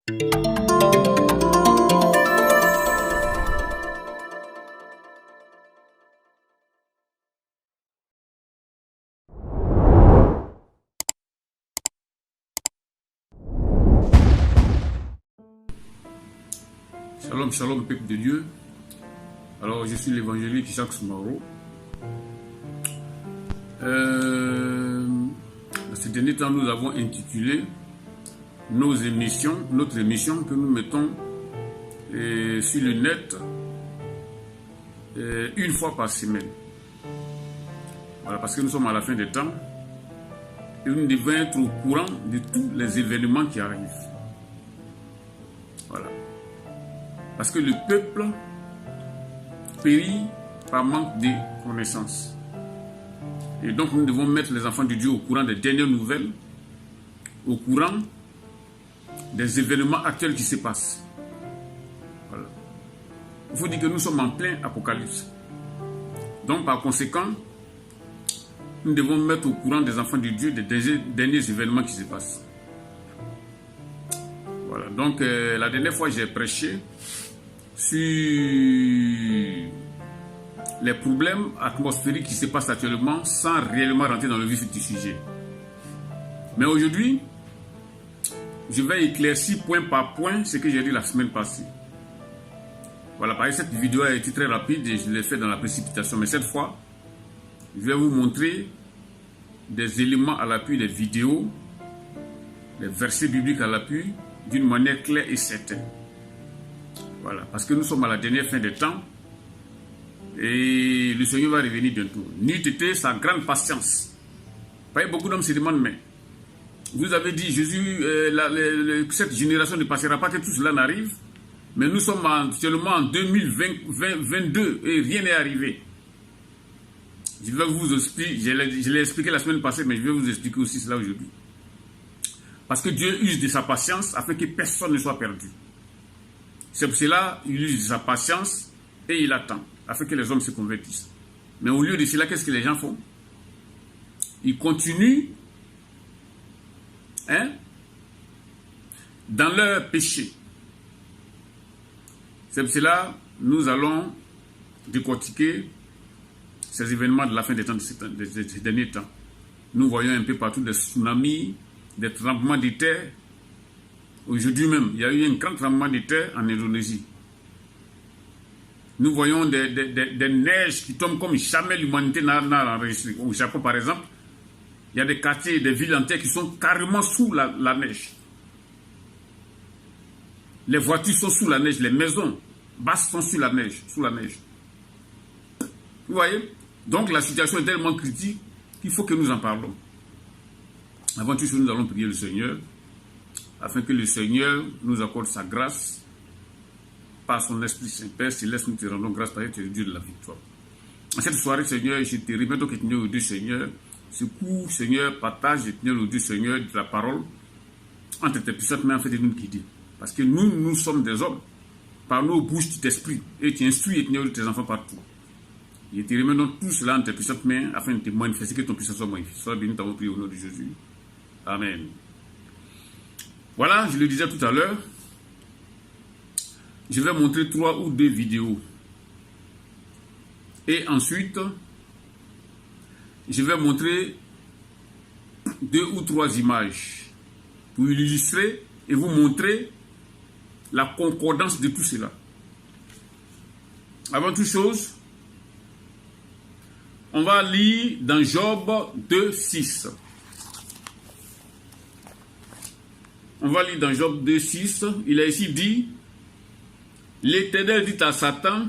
Shalom, shalom, peuple de Dieu. Alors, je suis l'évangéliste Jacques Soumaro. Dans ces derniers temps, nous avons intitulé notre émission que nous mettons sur le net une fois par semaine. Voilà, parce que nous sommes à la fin des temps et nous devons être au courant de tous les événements qui arrivent. Voilà. Parce que le peuple périt par manque de connaissances. Et donc nous devons mettre les enfants de Dieu au courant des dernières nouvelles, au courant des événements actuels qui se passent. Voilà. Il faut dire que nous sommes en plein apocalypse. Donc par conséquent, nous devons mettre au courant des enfants de Dieu des derniers événements qui se passent. Voilà. Donc la dernière fois j'ai prêché sur les problèmes atmosphériques qui se passent actuellement sans réellement rentrer dans le vif du sujet. Mais aujourd'hui, je vais éclaircir point par point ce que j'ai dit la semaine passée. Voilà, parce que cette vidéo a été très rapide et je l'ai fait dans la précipitation. Mais cette fois, je vais vous montrer des éléments à l'appui des vidéos, des versets bibliques à l'appui, d'une manière claire et certaine. Voilà, parce que nous sommes à la dernière fin des temps et le Seigneur va revenir bientôt. N'eût été sa grande patience. Beaucoup d'hommes se demandent, mais vous avez dit, Jésus, cette génération ne passera pas que tout cela n'arrive, mais nous sommes actuellement en 2022 et rien n'est arrivé. Je vais vous expliquer, je l'ai expliqué la semaine passée, mais je vais vous expliquer aussi cela aujourd'hui. Parce que Dieu use de sa patience afin que personne ne soit perdu. C'est pour cela qu'il use de sa patience et il attend, afin que les hommes se convertissent. Mais au lieu de cela, qu'est-ce que les gens font? Ils continuent dans leur péché. C'est pour cela que nous allons décortiquer ces événements de la fin des temps, de ces derniers temps. Nous voyons un peu partout des tsunamis, des tremblements de terre. Aujourd'hui même, il y a eu un grand tremblement de terre en Indonésie. Nous voyons des neiges qui tombent comme jamais l'humanité n'a enregistré. Au Japon, par exemple, il y a des quartiers, des villes entières qui sont carrément sous la neige. Les voitures sont sous la neige, les maisons basses sont sous la neige. Vous voyez? Donc la situation est tellement critique qu'il faut que nous en parlons. Avant tout, nous allons prier le Seigneur, afin que le Seigneur nous accorde sa grâce par son Esprit Saint. Père Céleste, nous te rendons grâce parce que tu es le Dieu de la victoire. En cette soirée, Seigneur, je te remets donc Éternel au Dieu, Seigneur. Secours, Seigneur, partage, Éternel au Dieu, Seigneur, de la parole entre tes puissantes mains, en fait, de nous qui dit. Parce que nous sommes des hommes. Par nos bouches, tu t'exprimes et tu instruis, Éternel, tes enfants partout. Je te remets donc tout cela entre tes puissantes mains afin de te manifester, que ton puissance soit magnifiée. Sois béni, t'avons prié au nom de Jésus. Amen. Voilà, je le disais tout à l'heure, je vais montrer 3 ou 2 vidéos. Et ensuite, je vais montrer 2 ou 3 images pour illustrer et vous montrer la concordance de tout cela. Avant toute chose, on va lire dans Job 2:6. On va lire dans Job 2:6. Il a ici dit, l'Éternel dit à Satan,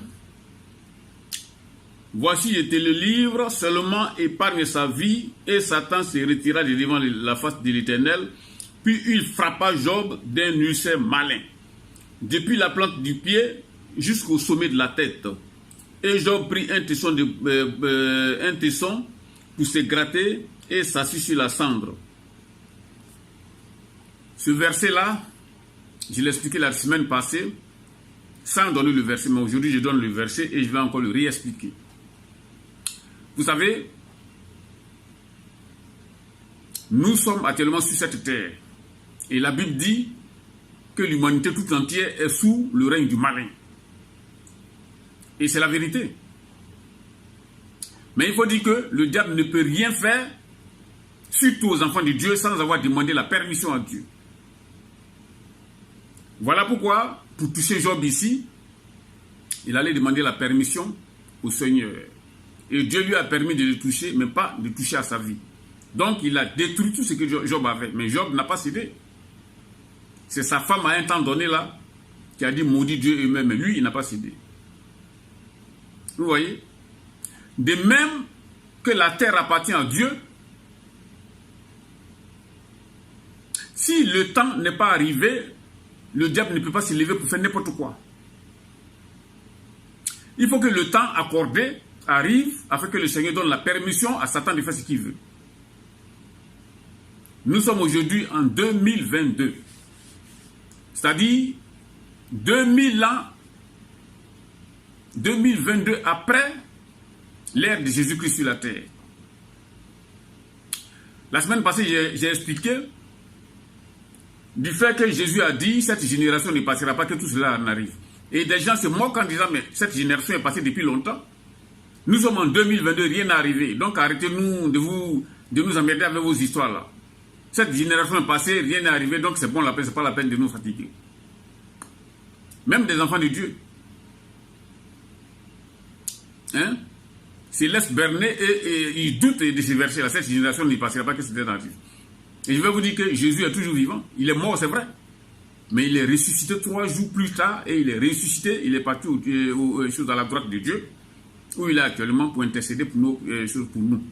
voici je te le livre, seulement épargne sa vie. Et Satan se retira de devant la face de l'Éternel. Puis il frappa Job d'un ulcère malin, depuis la plante du pied jusqu'au sommet de la tête. Et Job prit un tesson pour se gratter et s'assit sur la cendre. Ce verset-là, je l'ai expliqué la semaine passée, sans donner le verset, mais aujourd'hui je donne le verset et je vais encore le réexpliquer. Vous savez, nous sommes actuellement sur cette terre. Et la Bible dit que l'humanité tout entière est sous le règne du malin. Et c'est la vérité. Mais il faut dire que le diable ne peut rien faire, surtout aux enfants de Dieu, sans avoir demandé la permission à Dieu. Voilà pourquoi, pour toucher Job ici, il allait demander la permission au Seigneur. Et Dieu lui a permis de le toucher, mais pas de toucher à sa vie. Donc il a détruit tout ce que Job avait. Mais Job n'a pas cédé. C'est sa femme à un temps donné là, qui a dit maudit Dieu eux-mêmes. Mais lui, il n'a pas cédé. Vous voyez? De même que la terre appartient à Dieu, si le temps n'est pas arrivé, le diable ne peut pas se lever pour faire n'importe quoi. Il faut que le temps accordé arrive afin que le Seigneur donne la permission à Satan de faire ce qu'il veut. Nous sommes aujourd'hui en 2022. C'est-à-dire 2000 ans, 2022 après l'ère de Jésus-Christ sur la terre. La semaine passée, j'ai expliqué du fait que Jésus a dit cette génération ne passera pas, que tout cela en arrive. Et des gens se moquent en disant mais cette génération est passée depuis longtemps. Nous sommes en 2022, rien n'est arrivé. Donc arrêtez-nous de nous emmerder avec vos histoires là. Cette génération est passée, rien n'est arrivé, donc c'est bon la peine, c'est pas la peine de nous fatiguer. Même des enfants de Dieu. Hein? Se laissent berner et ils doutent de ces versets-là. Cette génération ne passera pas, que c'était arrivé. Et je vais vous dire que Jésus est toujours vivant. Il est mort, c'est vrai. Mais il est ressuscité 3 jours plus tard et il est ressuscité. Il est parti aux choses à la droite de Dieu, où il est actuellement pour intercéder pour nous.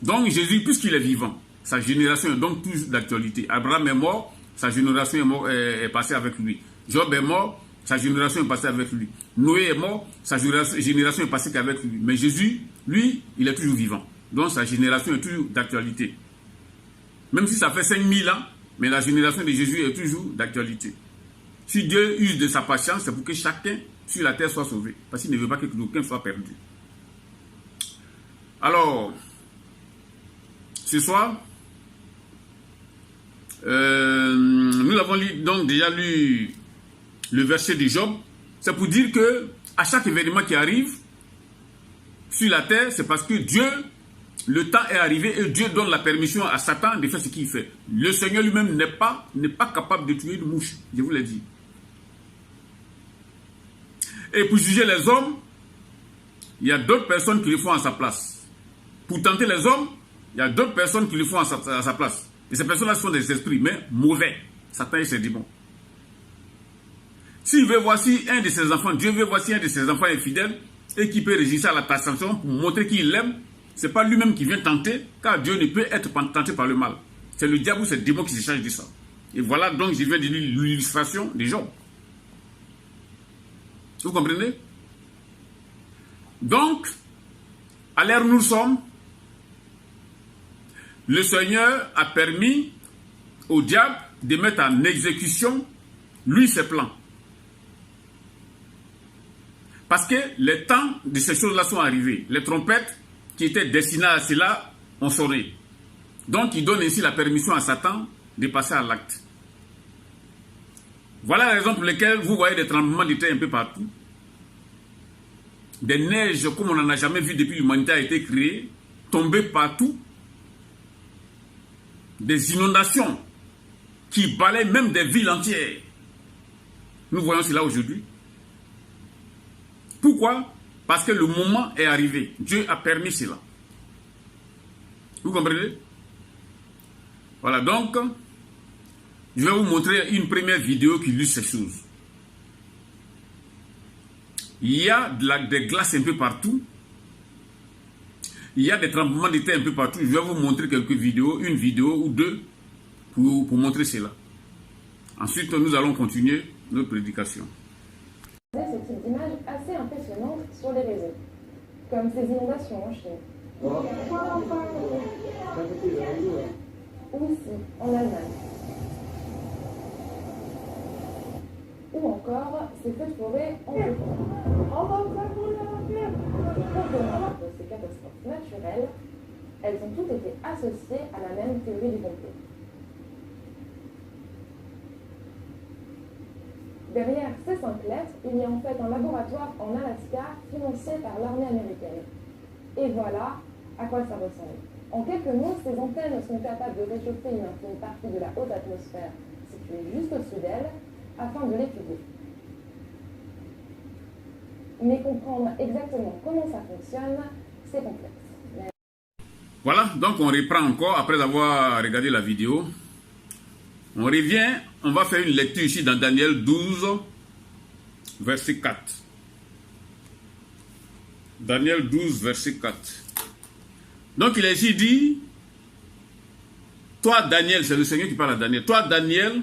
Donc Jésus, puisqu'il est vivant, sa génération est donc toujours d'actualité. Abraham est mort, sa génération est passée avec lui. Job est mort, sa génération est passée avec lui. Noé est mort, sa génération est passée qu'avec lui. Mais Jésus, lui, il est toujours vivant. Donc sa génération est toujours d'actualité. Même si ça fait 5000 ans, mais la génération de Jésus est toujours d'actualité. Si Dieu use de sa patience, c'est pour que chacun sur la terre soit sauvé. Parce qu'il ne veut pas que aucun soit perdu. Alors, ce soir, nous avons donc déjà lu le verset de Job. C'est pour dire que à chaque événement qui arrive sur la terre, c'est parce que Dieu, le temps est arrivé et Dieu donne la permission à Satan de faire ce qu'il fait. Le Seigneur lui-même n'est pas capable de tuer une mouche, je vous l'ai dit. Et pour juger les hommes, il y a d'autres personnes qui le font à sa place. Pour tenter les hommes, il y a d'autres personnes qui le font à sa place. Et ces personnes-là sont des esprits, mais mauvais. Satan et ses démons. S'il veut voir si un de ses enfants, Dieu veut voir si un de ses enfants est fidèle et qui peut résister à la tentation pour montrer qu'il l'aime, ce n'est pas lui-même qui vient tenter, car Dieu ne peut être tenté par le mal. C'est le diable ou c'est le démon qui se charge de ça. Et voilà donc, je viens de lire l'illustration des Job. Vous comprenez? Donc, à l'ère où nous sommes, le Seigneur a permis au diable de mettre en exécution, lui, ses plans. Parce que les temps de ces choses-là sont arrivés. Les trompettes qui étaient destinées à cela ont sonné. Donc, il donne ainsi la permission à Satan de passer à l'acte. Voilà la raison pour laquelle vous voyez des tremblements de terre un peu partout. Des neiges comme on n'en a jamais vu depuis que l'humanité a été créée, tomber partout. Des inondations qui balayent même des villes entières. Nous voyons cela aujourd'hui. Pourquoi? Parce que le moment est arrivé. Dieu a permis cela. Vous comprenez? Voilà, donc, je vais vous montrer une première vidéo qui illustre ces choses. Il y a des glaces un peu partout. Il y a des tremblements de terre un peu partout. Je vais vous montrer quelques vidéos, une vidéo ou deux, pour montrer cela. Ensuite, nous allons continuer notre prédication. Ce type d'image assez impressionnante sur les réseaux, comme ces inondations en Chine, ou ici, en Allemagne, ou encore ces feux de forêt en Japon. Comprenant de ces catastrophes naturelles, elles ont toutes été associées à la même théorie du complot. Derrière ces 5 lettres, il y a en fait un laboratoire en Alaska financé par l'armée américaine. Et voilà à quoi ça ressemble. En quelques mots, ces antennes sont capables de réchauffer une infime partie de la haute atmosphère située juste au-dessus d'elle afin de l'étudier. Mais comprendre exactement comment ça fonctionne, c'est complexe. Voilà, donc on reprend encore après avoir regardé la vidéo. On revient, on va faire une lecture ici dans Daniel 12, verset 4. Daniel 12, verset 4. Donc il est ici dit, toi Daniel, c'est le Seigneur qui parle à Daniel, toi Daniel,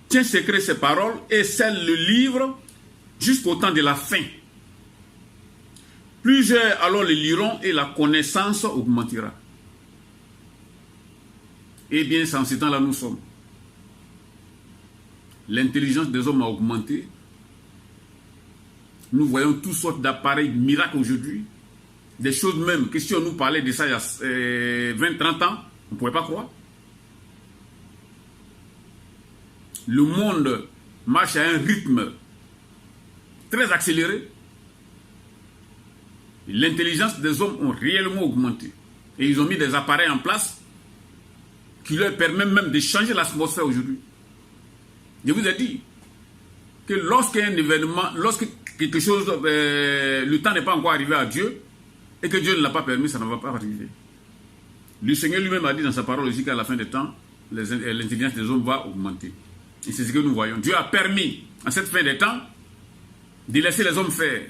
tiens secret ces paroles et scelle le livre jusqu'au temps de la fin. Plusieurs alors le liront et la connaissance augmentera. Eh bien, c'est en ce temps-là nous sommes. L'intelligence des hommes a augmenté. Nous voyons toutes sortes d'appareils miracles aujourd'hui. Des choses même, que si on nous parlait de ça il y a 20-30 ans, on ne pouvait pas croire. Le monde marche à un rythme très accéléré. L'intelligence des hommes ont réellement augmenté. Et ils ont mis des appareils en place qui leur permettent même de changer l'atmosphère aujourd'hui. Je vous ai dit que lorsqu'un événement, lorsque quelque chose, le temps n'est pas encore arrivé à Dieu, et que Dieu ne l'a pas permis, ça ne va pas arriver. Le Seigneur lui-même a dit dans sa parole aussi qu'à la fin des temps, l'intelligence des hommes va augmenter. Et c'est ce que nous voyons. Dieu a permis, à cette fin des temps, de laisser les hommes faire,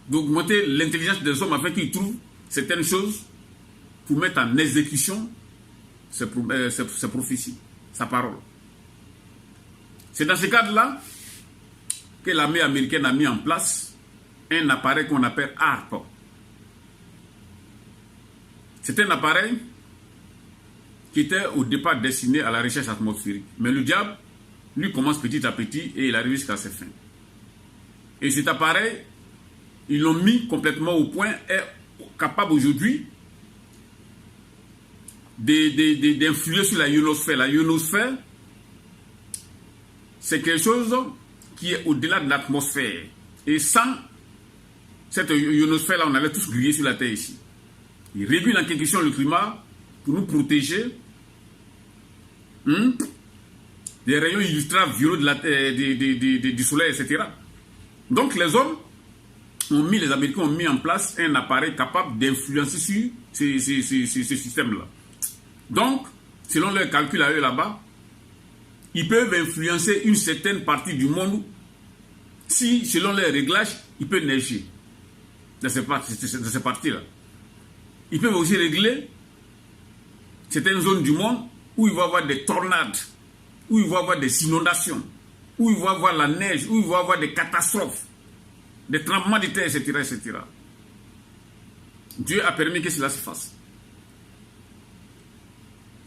d'augmenter l'intelligence des hommes afin qu'ils trouvent certaines choses pour mettre en exécution ses prophéties, sa parole. C'est dans ce cadre-là que l'armée américaine a mis en place un appareil qu'on appelle HAARP. C'est un appareil qui était au départ destiné à la recherche atmosphérique. Mais le diable, lui, commence petit à petit et il arrive jusqu'à ses fins. Et cet appareil, ils l'ont mis complètement au point, est capable aujourd'hui d'influer sur la ionosphère. La ionosphère, c'est quelque chose qui est au-delà de l'atmosphère. Et sans cette ionosphère-là, on allait tous griller sur la Terre ici. Il régule en quelque sorte le climat pour nous protéger des rayons ultraviolets du soleil, etc. Donc les hommes les Américains ont mis en place un appareil capable d'influencer sur ces systèmes-là. Donc, selon leurs calculs à eux là-bas, ils peuvent influencer une certaine partie du monde si, selon leurs réglages, il peut neiger dans ces parties-là. Ils peuvent aussi régler certaines zones du monde où il va y avoir des tornades, où il va y avoir des inondations, où il va y avoir la neige, où il va y avoir des catastrophes, des tremblements de terre, etc., etc. Dieu a permis que cela se fasse.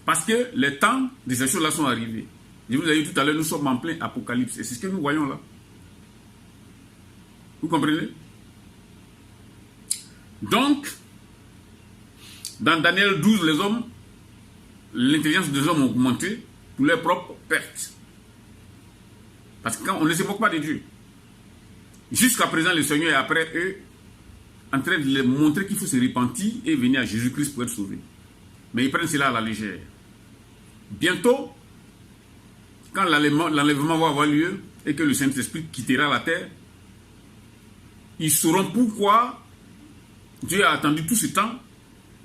Parce que les temps de ces choses-là sont arrivés. Je vous ai dit tout à l'heure, nous sommes en plein apocalypse. Et c'est ce que nous voyons là. Vous comprenez? Donc, dans Daniel 12, l'intelligence des hommes a augmenté pour leurs propres pertes. Parce qu'on ne se moque pas de Dieu. Jusqu'à présent, le Seigneur est après eux en train de leur montrer qu'il faut se repentir et venir à Jésus-Christ pour être sauvé. Mais ils prennent cela à la légère. Bientôt, quand l'enlèvement va avoir lieu et que le Saint-Esprit quittera la terre, ils sauront pourquoi Dieu a attendu tout ce temps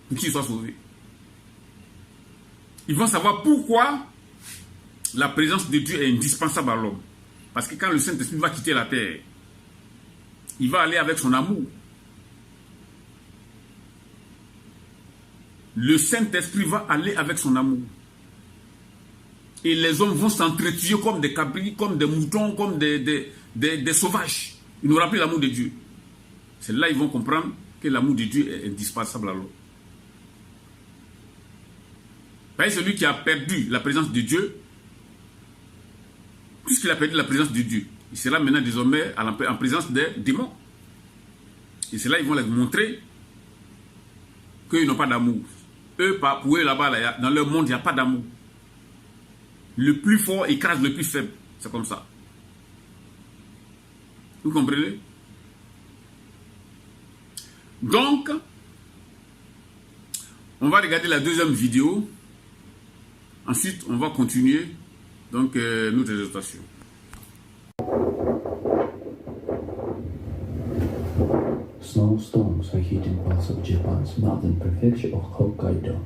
pour qu'ils soient sauvés. Ils vont savoir pourquoi la présence de Dieu est indispensable à l'homme. Parce que quand le Saint-Esprit va quitter la terre, il va aller avec son amour. Le Saint-Esprit va aller avec son amour. Et les hommes vont s'entretuer comme des cabris, comme des moutons, comme des sauvages. Ils n'auront plus l'amour de Dieu. C'est là qu'ils vont comprendre que l'amour de Dieu est indispensable à l'homme. Celui qui a perdu la présence de Dieu, puisqu'il a perdu la présence de Dieu, il sera maintenant désormais en présence des démons. Et c'est là qu'ils vont leur montrer qu'ils n'ont pas d'amour. Pour eux là-bas, dans leur monde, il n'y a pas d'amour. Le plus fort écrase le plus faible. C'est comme ça. Vous comprenez? Donc, on va regarder la deuxième vidéo. Ensuite, on va continuer donc notre exhortation. Snowstorms are hitting parts of Japan's northern prefecture of Hokkaido.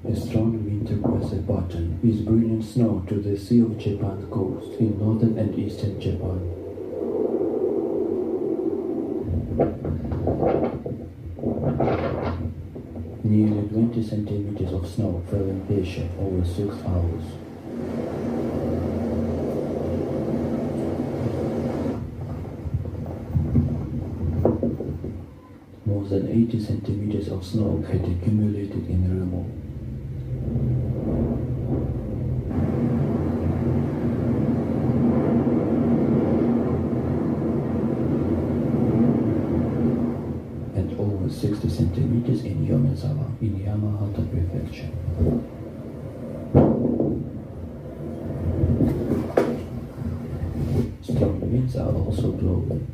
A strong winter weather pattern is bringing snow to the Sea of Japan coast in northern and eastern Japan. Nearly 20 centimeters of snow fell in Asia over 6 hours. More than 80 centimeters of snow had accumulated in Remo. And over 60 centimeters in Yonezawa in Yamagata Prefecture. Strong winds are also blowing.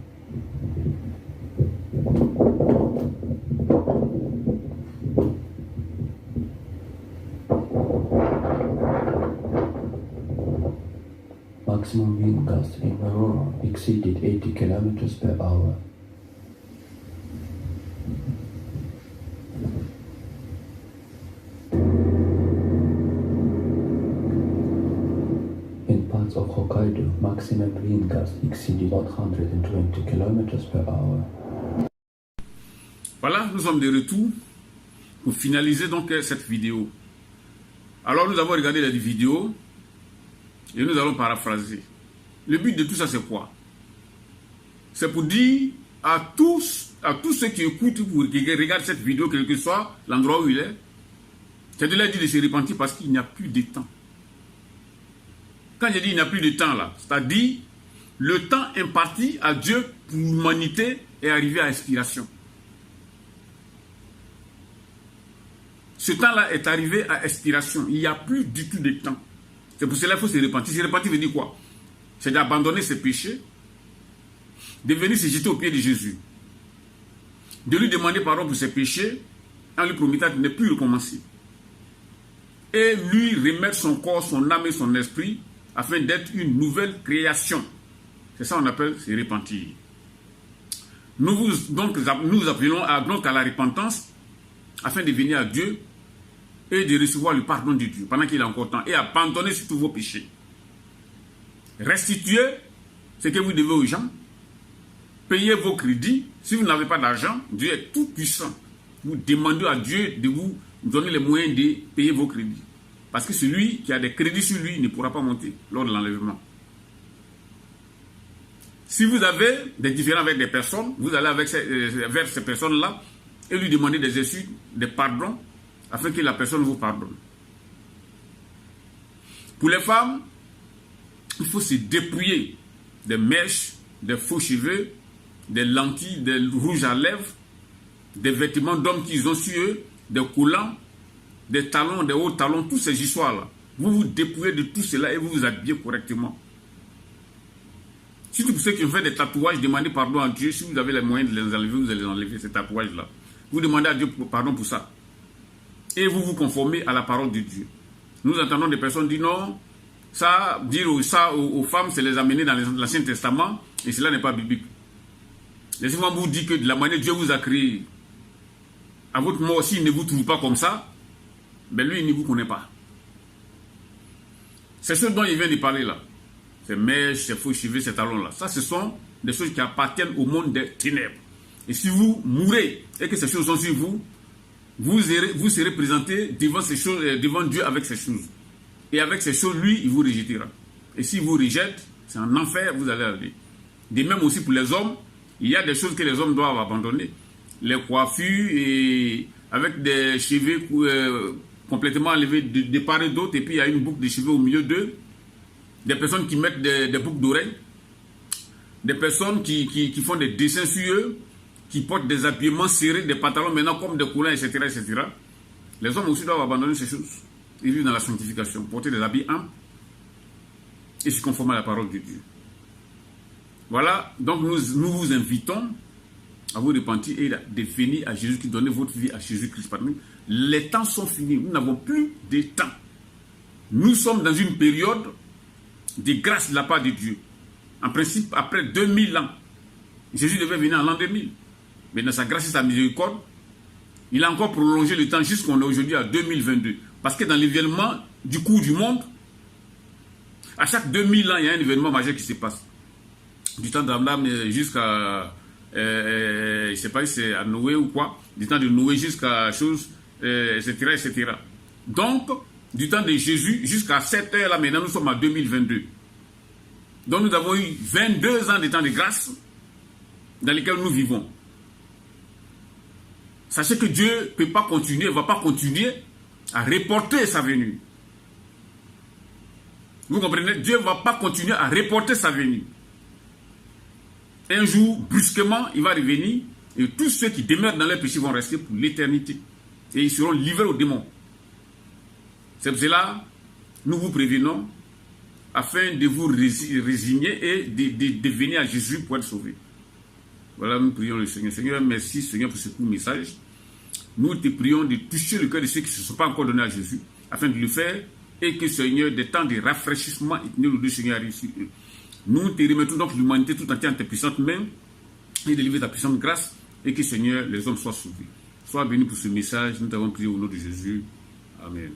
Maximum wind gusts in Aurora exceeded 80 kilometers per hour. In parts of Hokkaido, maximum wind gusts exceeded 120 kilometers per hour. Voilà, nous sommes de retour pour finaliser donc cette vidéo. Alors nous avons regardé la vidéo et nous allons paraphraser. Le but de tout ça c'est quoi? C'est pour dire à tous ceux qui écoutent, qui regardent cette vidéo, quel que soit l'endroit où il est, c'est de leur dire de se repentir parce qu'il n'y a plus de temps. Quand je dis il n'y a plus de temps là, c'est-à-dire le temps imparti à Dieu pour l'humanité est arrivé à expiration. Ce temps-là est arrivé à expiration. Il n'y a plus du tout de temps. C'est pour cela qu'il faut se repentir. Se repentir veut dire quoi? C'est d'abandonner ses péchés, de venir se jeter aux pieds de Jésus, de lui demander pardon pour ses péchés, en lui promettant de ne plus recommencer. Et lui remettre son corps, son âme et son esprit, afin d'être une nouvelle création. C'est ça qu'on appelle se repentir. Nous appelons à la repentance, afin de venir à Dieu, et de recevoir le pardon de Dieu pendant qu'il est encore temps et abandonner sur tous vos péchés. Restituez ce que vous devez aux gens, payez vos crédits. Si vous n'avez pas d'argent, Dieu est tout puissant. Vous demandez à Dieu de vous donner les moyens de payer vos crédits. Parce que celui qui a des crédits sur lui ne pourra pas monter lors de l'enlèvement. Si vous avez des différends avec des personnes, vous allez vers ces personnes-là et lui demander des excuses, des pardons, afin que la personne vous pardonne. Pour les femmes, il faut se dépouiller des mèches, des faux cheveux, des lentilles, des rouges à lèvres, des vêtements d'hommes qu'ils ont sur eux, des collants, des talons, des hauts talons, tous ces histoires-là. Vous vous dépouillez de tout cela et vous vous habillez correctement. Surtout pour ceux qui ont fait des tatouages, demandez pardon à Dieu. Si vous avez les moyens de les enlever, vous allez enlever ces tatouages-là. Vous demandez à Dieu pardon pour ça. Et vous vous conformez à la parole de Dieu. Nous entendons des personnes dire non, dire ça aux femmes, c'est les amener dans l'Ancien Testament, et cela n'est pas biblique. Laissez-moi vous dire que de la manière Dieu vous a créé, à votre mort, s'il ne vous trouve pas comme ça, ben lui, il ne vous connaît pas. C'est ce dont il vient de parler là. Ces mèches, ces faux cheveux, ces talons-là. Ça, ce sont des choses qui appartiennent au monde des ténèbres. Et si vous mourrez et que ces choses sont sur vous, vous serez présenté devant ces choses, devant Dieu avec ces choses. Et avec ces choses, lui, il vous rejettera. Et s'il vous rejette, c'est en enfer, vous allez aller. De même aussi pour les hommes, il y a des choses que les hommes doivent abandonner. Les coiffures et avec des cheveux complètement enlevés de part et d'autre, et puis il y a une boucle de cheveux au milieu d'eux, des personnes qui mettent des boucles d'oreilles, des personnes qui font des dessins sur eux, qui portent des habillements serrés, des pantalons maintenant comme des coulants, etc., etc. Les hommes aussi doivent abandonner ces choses. Ils vivent dans la sanctification, porter des habits amples et se conformer à la parole de Dieu. Voilà, donc nous vous invitons à vous repentir et de venir à Jésus-Christ, donner votre vie à Jésus-Christ. Les temps sont finis, nous n'avons plus de temps. Nous sommes dans une période de grâce de la part de Dieu. En principe, après 2000 ans, Jésus devait venir en l'an 2000. Mais dans sa grâce et sa miséricorde, il a encore prolongé le temps jusqu'on est aujourd'hui à 2022. Parce que dans l'événement du cours du monde, à chaque 2000 ans, il y a un événement majeur qui se passe. Du temps d'Abraham jusqu'à, je ne sais pas si c'est à Noé ou quoi, du temps de Noé jusqu'à chose, etc., etc. Donc, du temps de Jésus jusqu'à cette heure-là, maintenant nous sommes en 2022. Donc nous avons eu 22 ans de temps de grâce dans lesquels nous vivons. Sachez que Dieu ne peut pas continuer, ne va pas continuer à reporter sa venue. Vous comprenez? Dieu ne va pas continuer à reporter sa venue. Un jour, brusquement, il va revenir et tous ceux qui demeurent dans leur péché vont rester pour l'éternité. Et ils seront livrés aux démons. C'est pour cela, nous vous prévenons afin de vous résigner et de venir à Jésus pour être sauvé. Voilà, nous prions le Seigneur. Seigneur, merci Seigneur pour ce court message. Nous te prions de toucher le cœur de ceux qui ne se sont pas encore donnés à Jésus, afin de le faire, et que Seigneur, des temps de rafraîchissement éternel au Dieu Seigneur arrive sur eux. Nous te remettons donc l'humanité tout entière en tes puissantes mains, et délivrer ta puissante grâce, et que Seigneur, les hommes soient sauvés. Sois béni pour ce message, nous t'avons prié au nom de Jésus. Amen.